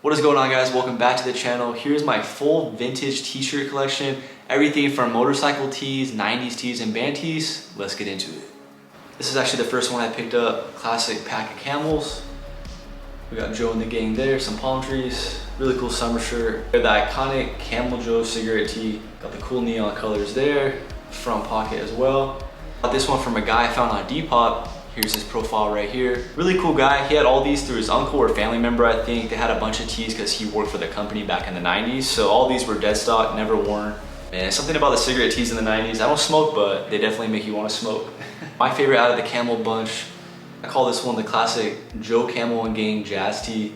What is going on, guys? Welcome back to the channel. Here's my full vintage t-shirt collection. Everything from motorcycle tees, 90s tees, and band tees. Let's get into it. This is actually the first one I picked up. Classic pack of camels. We got Joe and the gang there, some palm trees. Really cool summer shirt. The iconic Camel Joe cigarette tee. Got the cool neon colors there. Front pocket as well. Got this one from a guy I found on Depop. Here's his profile right here. Really cool guy. He had all these through his uncle or family member, I think. They had a bunch of tees because he worked for the company back in the 90s. So all these were dead stock, never worn. Man, something about the cigarette tees in the 90s. I don't smoke, but they definitely make you want to smoke. My favorite out of the camel bunch, I call this one the classic Joe Camel and Gang jazz tee.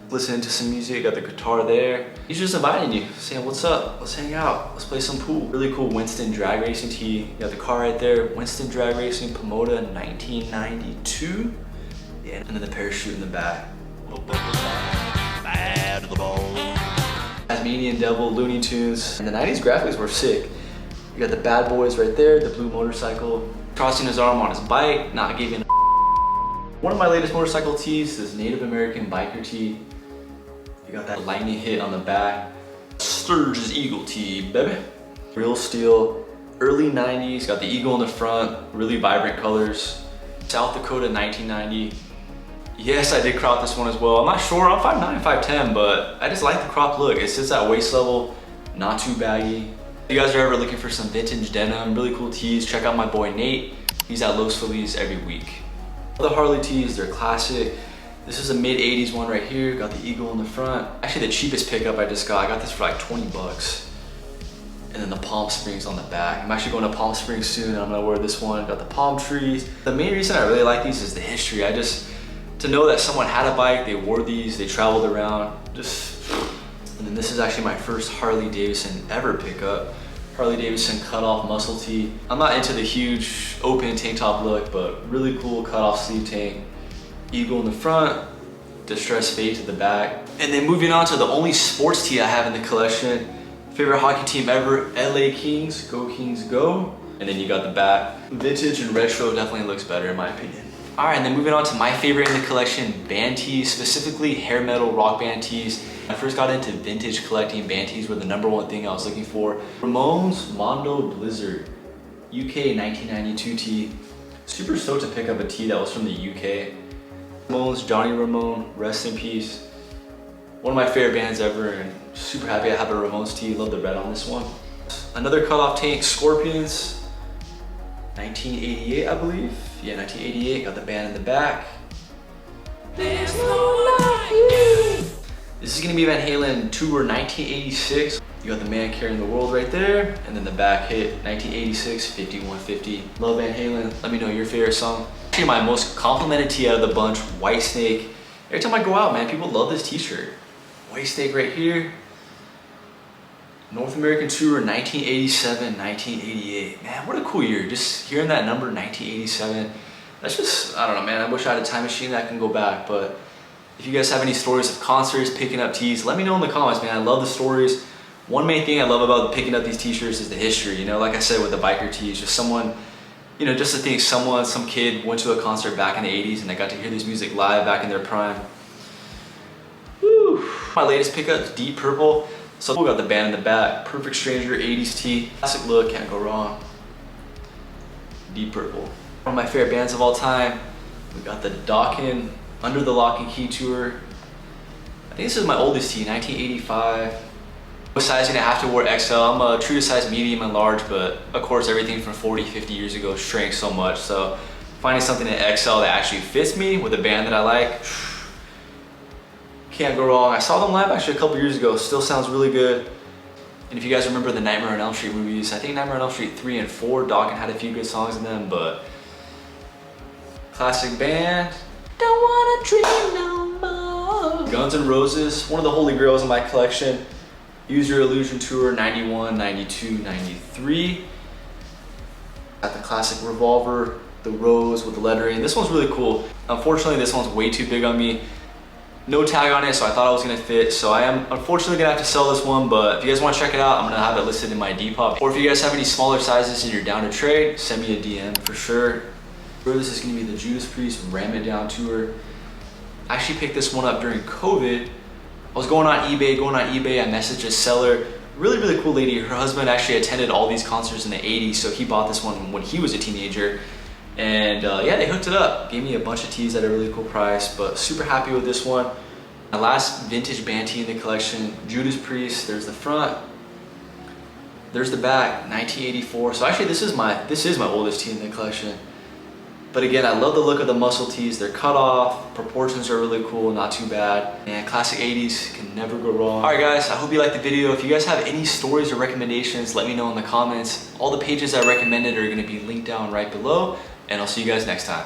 Listening to some music, got the guitar there. He's just inviting you, saying, what's up? Let's hang out, let's play some pool. Really cool Winston drag racing tee. You got the car right there, Winston drag racing, Pomona 1992. Yeah, and then the parachute in the back. Bad to the bone. Tasmanian Devil, Looney Tunes. And the 90s graphics were sick. You got the bad boys right there, the blue motorcycle. Crossing his arm on his bike, not giving a. One of my latest motorcycle tees is Native American biker tee. You got that lightning hit on the back. Sturgis Eagle tee, baby. Real steel, early 90s, got the eagle in the front, really vibrant colors. South Dakota 1990. Yes, I did crop this one as well. I'm not sure, I'm 5'9", 5'10", but I just like the crop look. It sits at waist level, not too baggy. If you guys are ever looking for some vintage denim, really cool tees, check out my boy Nate. He's at Los Feliz every week. The Harley tees, they're classic. This is a mid 80s one right here. Got the eagle in the front. Actually the cheapest pickup I just got. I got this for like 20 bucks. And then the Palm Springs on the back. I'm actually going to Palm Springs soon and I'm gonna wear this one. Got the palm trees. The main reason I really like these is the history. To know that someone had a bike, they wore these, they traveled around. And then this is actually my first Harley Davidson ever pickup. Harley Davidson cutoff muscle tee. I'm not into the huge open tank top look, but really cool cutoff sleeve tank. Eagle in the front, distressed fade to the back. And then moving on to the only sports tee I have in the collection. Favorite hockey team ever, LA Kings, go Kings go. And then you got the back. Vintage and retro definitely looks better in my opinion. All right, and then moving on to my favorite in the collection, band tees, specifically hair metal rock band tees. I first got into vintage collecting. Band tees were the #1 thing I was looking for. Ramones Mondo Blizzard, UK 1992 tee. Super stoked to pick up a tee that was from the UK. Ramones, Johnny Ramone, rest in peace. One of my favorite bands ever, and super happy I have a Ramones tee. Love the red on this one. Another cutoff tank, Scorpions, 1988 I believe. Yeah, 1988, got the band in the back. There's no like you. This is gonna be Van Halen tour 1986. You got the man carrying the world right there, and then the back hit 1986, 5150. Love Van Halen. Let me know your favorite song. Actually, my most complimented tee out of the bunch, White Snake. Every time I go out, man, people love this t-shirt. White Snake right here. North American Tour 1987, 1988. Man, what a cool year. Just hearing that number, 1987. That's just, I don't know, man. I wish I had a time machine that can go back, but if you guys have any stories of concerts, picking up tees, let me know in the comments, man. I love the stories. One main thing I love about picking up these t-shirts is the history. You know, like I said with the biker tees, just someone, you know, just to think some kid went to a concert back in the 80s and they got to hear this music live back in their prime. Woo! My latest pickup, Deep Purple. So we got the band in the back. Perfect Stranger 80s tee. Classic look, can't go wrong. Deep Purple. One of my favorite bands of all time. We got the Dokken Under the Lock and Key tour. I think this is my oldest tee, 1985. What size did I have to wear XL? I'm a true to size medium and large, but of course everything from 40, 50 years ago shrank so much. So finding something in XL that actually fits me with a band that I like, can't go wrong. I saw them live actually a couple years ago. Still sounds really good. And if you guys remember the Nightmare on Elm Street movies, I think Nightmare on Elm Street 3 and 4, Dokken had a few good songs in them, but classic band. Don't wanna dream no more. Guns N' Roses, one of the holy grails in my collection. Use Your Illusion tour 91, 92, 93. Got the classic Revolver, the rose with the lettering. This one's really cool. Unfortunately, this one's way too big on me. No tag on it, so I thought it was gonna fit. So I am unfortunately gonna have to sell this one, but if you guys wanna check it out, I'm gonna have it listed in my Depop. Or if you guys have any smaller sizes and you're down to trade, send me a DM for sure. This is gonna be the Judas Priest Ram It Down tour. I actually picked this one up during COVID I was going on eBay, I messaged a seller, really cool lady. Her husband actually attended all these concerts in the 80s, so he bought this one when he was a teenager. And yeah, they hooked it up. Gave me a bunch of tees at a really cool price, but super happy with this one. My last vintage band tee in the collection, Judas Priest. There's the front, there's the back, 1984. So actually this is my oldest tee in the collection. But again, I love the look of the muscle tees. They're cut off, proportions are really cool, not too bad. And classic 80s, can never go wrong. All right guys, I hope you liked the video. If you guys have any stories or recommendations, let me know in the comments. All the pages I recommended are gonna be linked down right below, and I'll see you guys next time.